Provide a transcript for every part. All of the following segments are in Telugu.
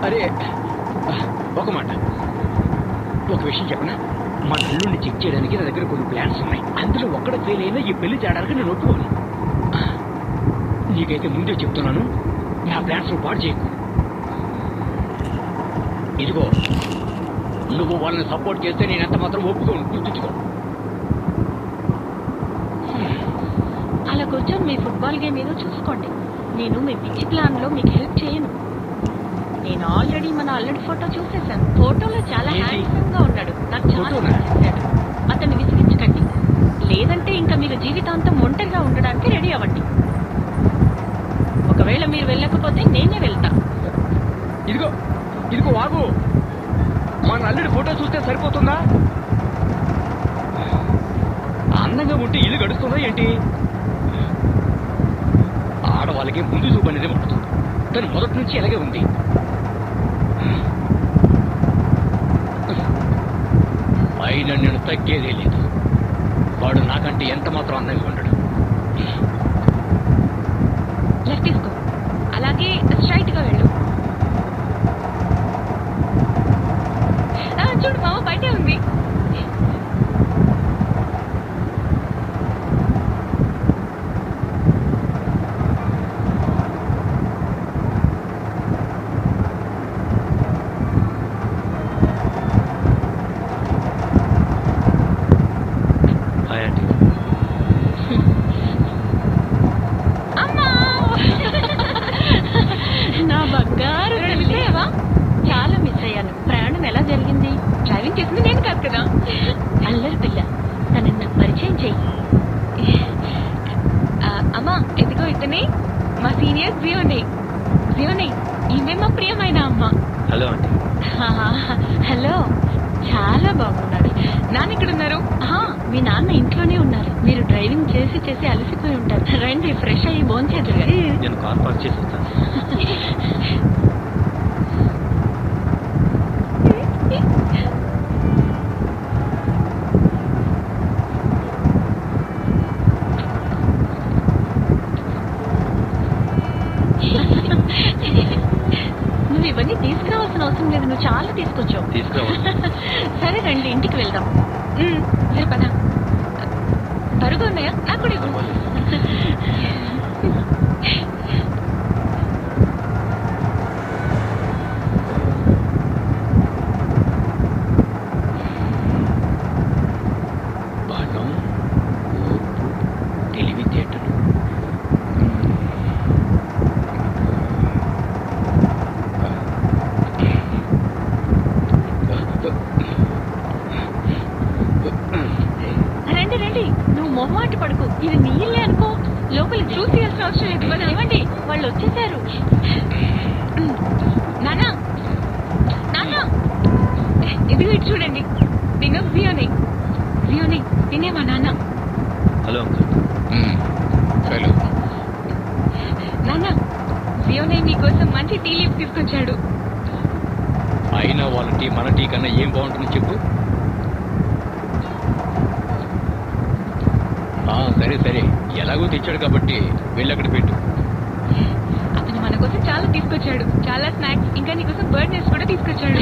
అరే ఒక మాట, ఒక విషయం చెప్పనా? మా అల్లుడిని చెక్ చేయడానికి నా దగ్గర కొన్ని ప్లాన్స్ ఉన్నాయి. అందులో ఒక్కడ ఫెయిల్ అయినా ఈ పెళ్లి చేయడానికి నేను ఒప్పుకోను. నీకైతే ముందే చెప్తున్నాను, నా ప్లాన్స్ పాడు చేయకు. ఇదిగో, నువ్వు వాళ్ళని సపోర్ట్ చేస్తే నేను ఎంత మాత్రం ఒప్పుకోను, గుర్తుంచుకో. అలా కూర్చొని మీ ఫుట్బాల్ గేమ్ ఏదో చూసుకోండి. నేను మీ పిచ్చి ప్లాన్ లో మీకు హెల్ప్ చేయను. నేను ఆల్రెడీ మన అల్లుడి ఫోటో చూసేశాను. ఫోటోలో చాలా హ్యాండ్సమ్ గా ఉన్నాడు. నాకు చాలా నచ్చేశాడు. అతన్ని విసిగించకండి, లేదంటే ఇంకా మీరు జీవితాంతం ఒంటరిగా ఉండడానికి రెడీ అవ్వండి. ఒకవేళ మీరు వెళ్ళకపోతే నేనే వెళ్తా. ఇదిగో ఇదిగో వాగు, మన అల్లుడి ఫోటో చూస్తే సరిపోతుందా? అందంగా ఉంటే ఇల్లు గడుస్తుందా ఏంటి? ఆడవాళ్ళకి ముందు చూపు అనేది ఉంటుంది. తను మొదటి నుంచి ఎలాగే ఉంది. అయినా నేను తగ్గేదే లేదు. వాడు నాకంటే ఎంత మాత్రం అందంగా ఉండడు. లెఫ్ట్ తీసుకో, అలాగే స్ట్రైట్ గా వెళ్ళు. చూడు మామ, బయటే ఉంది. నా బంగారు, చాలా మిస్ అయ్యాను. ప్రయాణం ఎలా జరిగింది? డ్రైవింగ్ చేసింది నేను కాదు కదా. అల్లరి పిల్ల, తనని నాకు పరిచయం చెయ్యి. అమ్మా, ఎదిగో ఇతనే మా సీనియర్ జియోనే. జియోనే, ఈమె మా ప్రియమైన అమ్మ. హలో అండి. హలో, చాలా బాగున్నారు. నాన్న ఇక్కడ ఉన్నారు. మీ నాన్న ఇంట్లోనే ఉన్నారు. మీరు డ్రైవింగ్ చేసి చేసి అలసిపోయి ఉంటారు. రండి, ఫ్రెష్ అయ్యి భోంచేద్దురు. నేను కార్ పార్క్ చేసి వస్తాను. నువ్వు ఇవన్నీ తీసుకురావాల్సిన అవసరం లేదు, నువ్వు చాలా తీసుకొచ్చావు. సరే రండి, ఇంటికి వెళ్దాం. సరే పద. బరుగా ఉన్నాయా? నాకు కూడా ఇవ్వు. మొహమాట పడుకు, ఇది నీ ఇల్లే అనుకో. లోపలికి చూసి వేయాల్సిన అవసరం లేదు. మనం ఏమండి, వాళ్ళు వచ్చేసారు. నానా, నానా, ఇదిగో ఇటు చూడండి. తిను జియోనే. జియోనే, తినే మా నాన్న. హలో హలో నానా, జియోనే నీకోసం మంచి టీ లీఫ్ తీసుకొచ్చాడు. అయినా వాళ్ళ టీ మన టీ కన్నా ఏం బాగుంటుందో చెప్పు. సరే సరే, ఎలాగో తెచ్చాడు కాబట్టి వెళ్ళక్కడ పెట్టు. అతను మన కోసం చాలా తీసుకొచ్చాడు. చాలా స్నాక్స్, ఇంకా నీకోసం బర్డ్ నెస్ట్ కూడా తీసుకొచ్చాడు.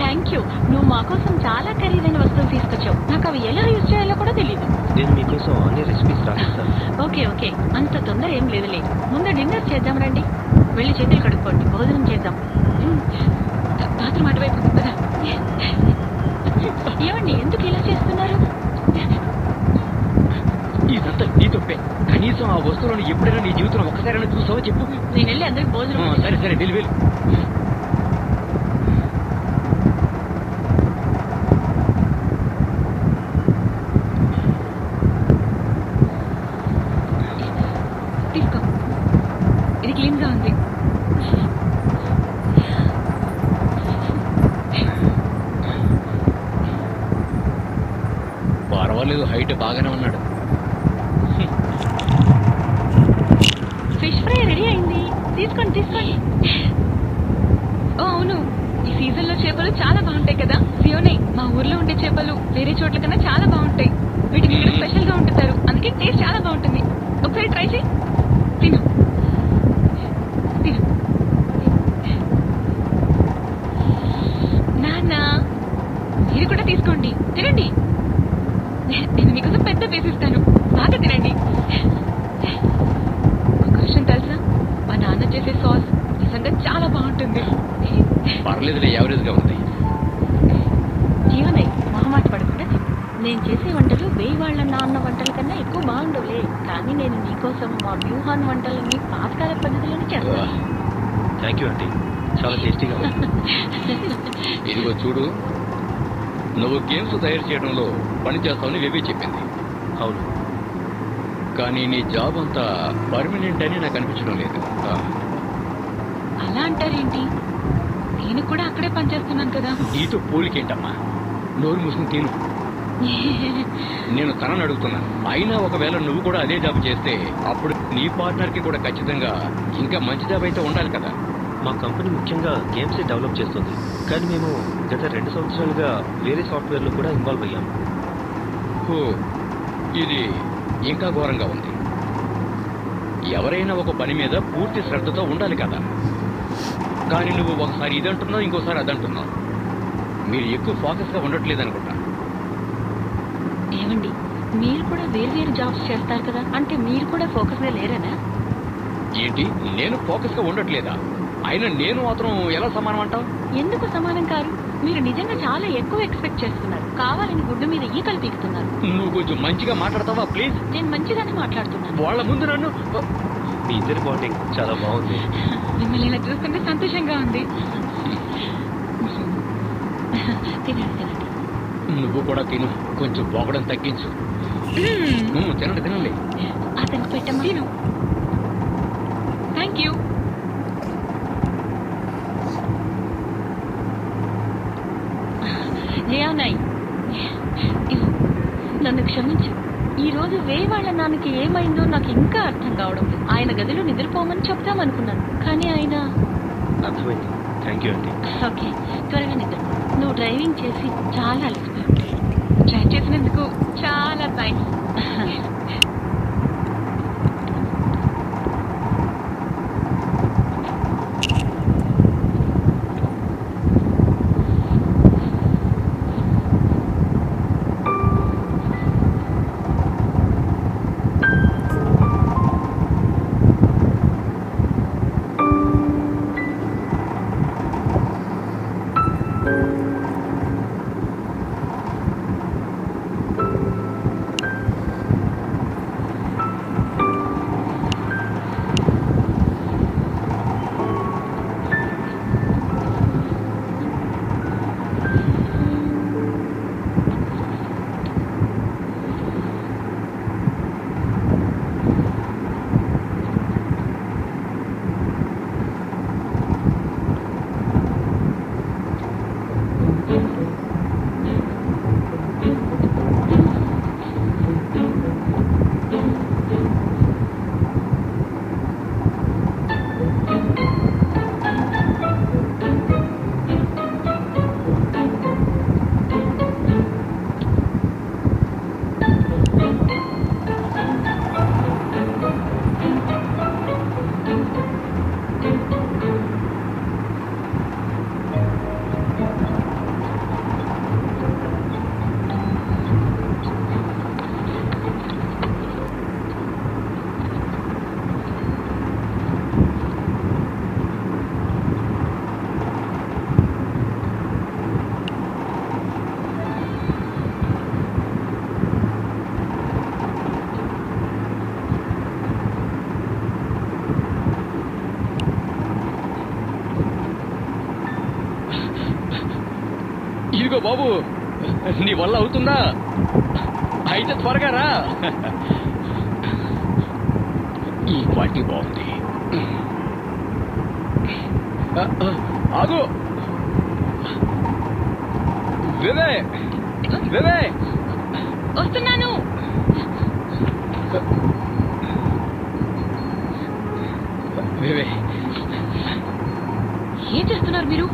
Thank you. నువ్వు మా కోసం చాలా ఖరీదైన వస్తువులు తీసుకొచ్చావు. నాకు అవి ఎలా యూజ్ చేయాలో కూడా తెలియదు. నేను మీకోసం అన్ని రెసిపీస్ రాస్తాను. ఓకే ఓకే, అంత తొందర ఏం లేదులే. ముందు డిన్నర్ చేద్దాం రండి. వెళ్ళి చేతులు కడుక్కోండి, భోజనం చేద్దాం. బాత్రూమ్ అటువైపు కదా. ఏమండి, ఎందుకు ఇలా చేస్తున్నారు? ఇదంతా నీ తప్పే. కనీసం ఆ వస్తువులను ఎప్పుడైనా నీ జీవితంలో ఒక్కసారైనా చూసావో చెప్పు. నేను వెళ్ళి అందరికి భోజనం. సరే సరే, వెళ్ళు వెళ్ళు. తీసుకో, ఇది క్లీన్ గా ఉంది. పర్వాలేదు, హైట్ బాగానే ఉన్నాడు. ఫిష్ ఫ్రై రెడీ అయింది, తీసుకోండి తీసుకోండి. ఓ అవును, ఈ సీజన్ లో చేపలు చాలా బాగుంటాయి కదా. జియోనే, మా ఊర్లో ఉండే చేపలు వేరే చోట్ల కన్నా చాలా బాగుంటాయి. వీటిని ఇక్కడ స్పెషల్ గా వండుతారు, అందుకే టేస్ట్ చాలా బాగుంటుంది. ఒకసారి ట్రై చేయి, తిను తిను. తినండి. నేను మీకోసం పెద్ద పీసిస్తాను, బాగా తినండి. ఒక విషయం తెలుసా, మా నాన్న చేసే సాస్ నిజంగా చాలా బాగుంటుంది. పర్లేదులే, యావరేజ్ గా ఉంది. జీవనయ్య మొహమాట పడకుండా నేను చేసే వంటలు వేయి వాళ్ళ నాన్న వంటల కన్నా ఎక్కువ బాగుండవులే. కానీ నేను నీకోసం మా వ్యూహాన్ వంటలని పాతకాల పద్ధతిలోనే చేస్తాను. థ్యాంక్ యూ ఆంటీ, చాలా టేస్టీగా ఉంది. ఇదిగో చూడు, నువ్వు గేమ్స్ తయారు చేయడంలో పని చేస్తావని వేవీ చెప్పింది. అవును, కానీ నీ జాబ్ అంతా పర్మనెంట్ అని నాకు అనిపించడం లేదు. అలా అంటారేంటి? నేను కూడా అక్కడే పనిచేస్తున్నాను కదా. నీతో పోలికేంటమ్మా, నోరు మూసుకుని తిను. నేను తనని అడుగుతున్నాను. అయినా ఒకవేళ నువ్వు కూడా అదే జాబ్ చేస్తే అప్పుడు నీ పార్ట్నర్ కి కూడా ఖచ్చితంగా ఇంకా మంచి జాబ్ అయితే ఉండాలి కదా. మా కంపెనీ ముఖ్యంగా గేమ్స్ డెవలప్ చేస్తుంది, కానీ మేము గత 2 సంవత్సరాలుగా వేరే సాఫ్ట్వేర్లో కూడా ఇన్వాల్వ్ అయ్యాం. ఓ, ఇది ఇంకా ఘోరంగా ఉంది. ఎవరైనా ఒక పని మీద పూర్తి శ్రద్ధతో ఉండాలి కదా. కానీ నువ్వు ఒకసారి ఇదంటున్నావు, ఇంకోసారి అదంటున్నావు. మీరు ఎక్కువ ఫోకస్ గా ఉండట్లేదు అనుకుంటా. ఏమండి, మీరు కూడా వేరు జాబ్స్ చేస్తారు కదా, అంటే మీరు కూడా ఫోకస్ గా లేరనా? ఏంటి, నేను ఫోకస్ గా ఉండట్లేదా? అయినా నేను మాత్రం ఎలా సమానం అంటావు? ఎందుకు సమానం కారు? మీరు నిజంగా చాలా ఎక్కువ ఎక్స్పెక్ట్ చేస్తున్నారు. కావాలని గుడ్డు మీద ఈకలు పీకుతున్నారు. నువ్వు కొంచెం మంచిగా మాట్లాడతావా ప్లీజ్? నేను మంచిగానే మాట్లాడుతున్నాను. వాళ్ళ ముందు నన్ను మీ ఇద్దరి బాండింగ్ చాలా బాగుంది. మిమ్మల్ని ఇలా చూస్తుంటే సంతోషంగా ఉంది. తినండి తినండి. నువ్వు కూడా తిను, కొంచెం పోకడం తగ్గించు. తినండి తినండి. అతనికి పెట్టమ్మా. తిను. Thank you. జయానాయ్, నన్ను క్షమించు. ఈ రోజు వాళ్ళ నాన్నకి ఏమైందో నాకు ఇంకా అర్థం కావడం లేదు. ఆయన గదిలో నిద్రపోమని చెప్తామనుకున్నాను, కానీ ఆయన... అర్థమైంది. Thank you aunty. ఓకే, త్వరగా నిద్ర. నువ్వు డ్రైవింగ్ చేసి చాలా అలసిపోయి ఉంటాయి. డ్రైవ్ చేసినందుకు చాలా థ్యాంక్స్. ఇదిగో బాబు, నీ వల్ల అవుతుందా? అయితే త్వరగా రా. ఈ క్వాలిటీ బాగుంది. ఆగు వివే, వివే వస్తున్నాను. వివే, ఏం చేస్తున్నారు మీరు?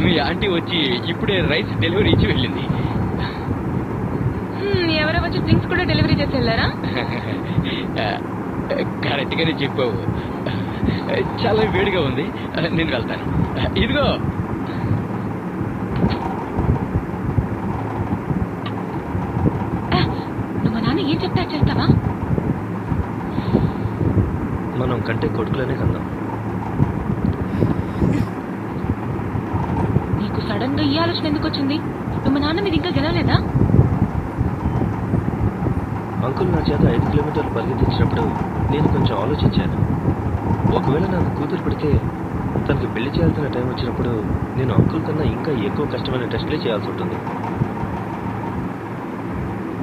మీ ఆంటీ వచ్చి ఇప్పుడే రైస్ డెలివరీ ఇచ్చి వెళ్ళింది. ఎవరో వచ్చి డ్రింక్స్ కూడా డెలివరీ చేసి వెళ్ళారా? కరెక్ట్ గానే చెప్పావు. చాలా వేడిగా ఉంది, నేను వెళ్తాను. ఇదిగో నాన్న ఏం చెప్తా చేస్తావా? మనం కంటే కొడుకులనే కందాం. నీకు సడన్ గా ఈ ఆలోచన ఎందుకు వచ్చింది? నువ్వు మా నాన్న మీద ఇంకా గెలవలేదా? అంకుల్ నా చేత 5 కిలోమీటర్లు పరిగెత్తించినప్పుడు నేను కొంచెం ఆలోచించాను. ఒకవేళ నాకు కూతురు పెడితే తనకి పెళ్లి చేయాల్సిన టైం వచ్చినప్పుడు నేను అంకుల్ కన్నా ఇంకా ఎక్కువ కష్టమైన టెస్టులే చేయాల్సి ఉంటుంది.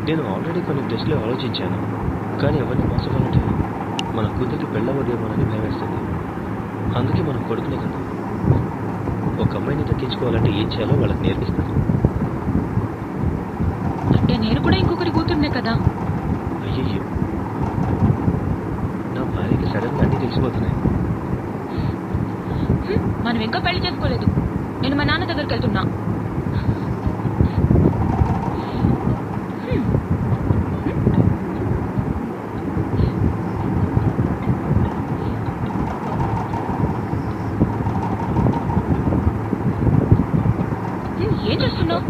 నేను ఆల్రెడీ కొన్ని టెస్టులు ఆలోచించాను, కానీ ఎవరిని మోసగాలంటే మన కూతురికి పెళ్ళవదేమోనని భయమేస్తుంది. అందుకే మనం కొడుకునే కదా. ఒక అమ్మాయిని దక్కించుకోవాలంటే ఏం చేయాలో వాళ్ళకి నేర్పిస్తాను. అంటే నేను కూడా ఇంకొకరి కూతుర్నే కదా. అయ్యయ్యో, నా భార్యకి సడన్ గా అన్నీ తెలిసిపోతున్నాయి. మనం ఇంకా పెళ్లి చేసుకోలేదు. నేను మా నాన్న దగ్గరికి వెళ్తున్నా. ఏం చేస్తున్నావు?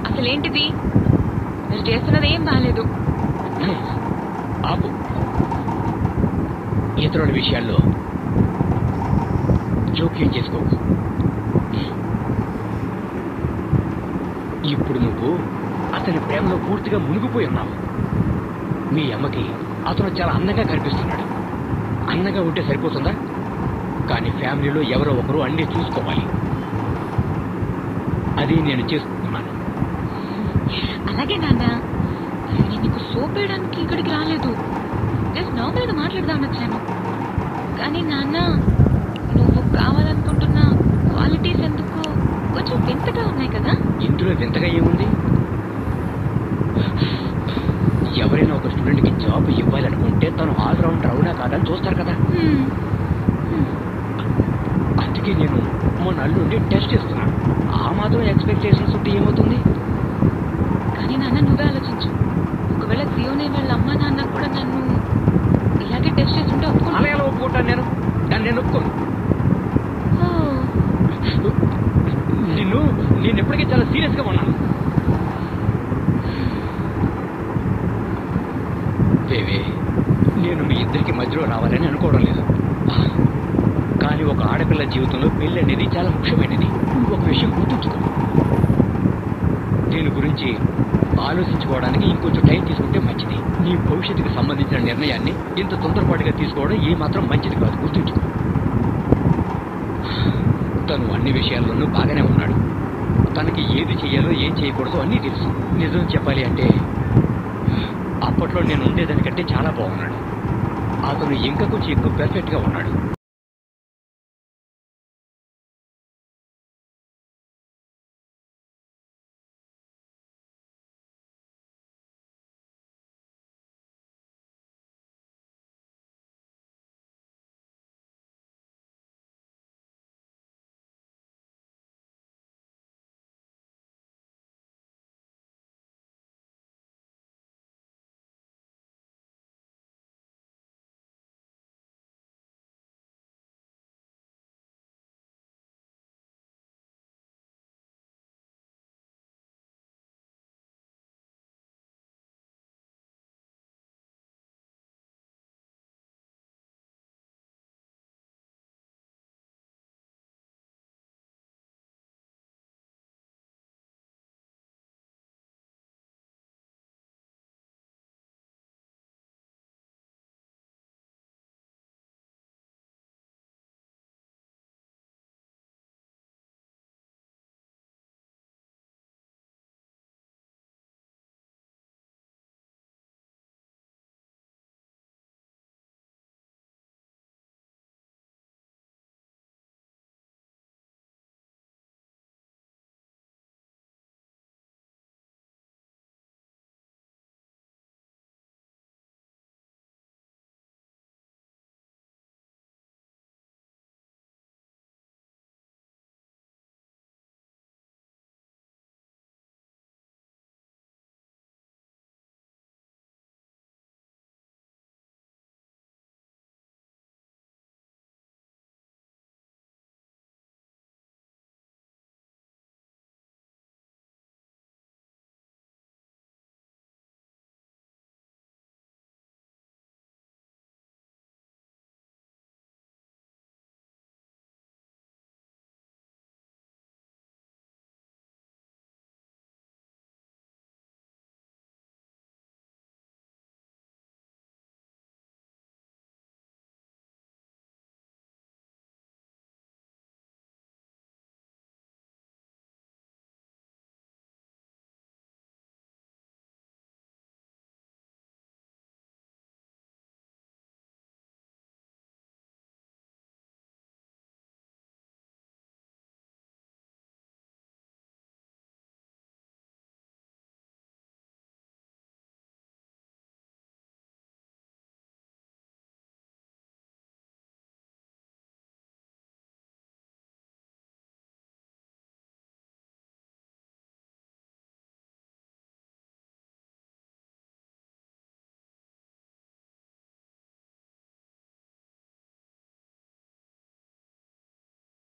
అసలేంటిది? మీరు చేస్తున్నది ఏం బాలేదు. ఆపు. ఇతరుల విషయాల్లో జోక్యం చేసుకోకు. ఇప్పుడు నువ్వు అతని ప్రేమలో పూర్తిగా మునిగిపోయి ఉన్నావు. మీ అమ్మకి అతను చాలా అందంగా కనిపిస్తున్నాడు. అందంగా ఉంటే సరిపోతుందా? కానీ ఫ్యామిలీలో ఎవరో ఒకరు అన్నీ చూసుకోవాలి. అది నేను చేస్తున్నాను. అలాగే నాన్న, నేను నీకు సోపేయడానికి ఇక్కడికి రాలేదు. జస్ట్ నార్మల్గా మాట్లాడదామని వచ్చాను. కానీ నాన్న, నువ్వు కావాలనుకుంటున్న క్వాలిటీస్ ఎందుకో కొంచెం వింతగా ఉన్నాయి కదా. ఇందులో వింతగా ఏముంది? ఎవరైనా ఒక స్టూడెంట్కి జాబ్ ఇవ్వాలనుకుంటే తను ఆల్రౌండర్ అవునా కాదని చూస్తారు కదా. అందుకే నేను మొన్న అల్లుండి టెస్ట్ చేస్తున్నాను. ఆ మాత్రం ఎక్స్పెక్టేషన్స్ ఉంటే ఏమవుతుంది? కానీ నాన్న, నువ్వే ఆలోచించు. ఒకవేళ జియోనే వాళ్ళ అమ్మ నాన్న కూడా నన్ను ఇలాగే టెస్ట్ చేస్తుంటే అలా ఎలా ఒప్పుకుంటాను నేను? దాన్ని నేను ఒప్పుకోను. నేను ఎప్పటికీ చాలా సీరియస్గా ఉన్నాను. దేవే, నేను మీ ఇద్దరికి మధ్యలో రావాలని అనుకోవడం లేదు. కానీ ఒక ఆడపిల్ల జీవితంలో పెళ్లి అనేది చాలా ముఖ్యమైనది. నువ్వు ఒక విషయం గుర్తుంచుకో. దీని గురించి ఆలోచించుకోవడానికి ఇంకొంచెం టైం తీసుకుంటే మంచిది. నీ భవిష్యత్తుకు సంబంధించిన నిర్ణయాన్ని ఇంత తొందరపాటుగా తీసుకోవడం ఏమాత్రం మంచిది కాదు. గుర్తుంచుకో. తను అన్ని విషయాల్లోనూ బాగానే ఉన్నాడు. తనకి ఏది చేయాలో ఏం చేయకూడదో అన్నీ తెలుసు. నిజం చెప్పాలి అంటే అప్పట్లో నేను ఉండేదానికంటే చాలా బాగున్నాడు. అతను ఇంకా కొంచెం ఎక్కువ పెర్ఫెక్ట్గా ఉన్నాడు.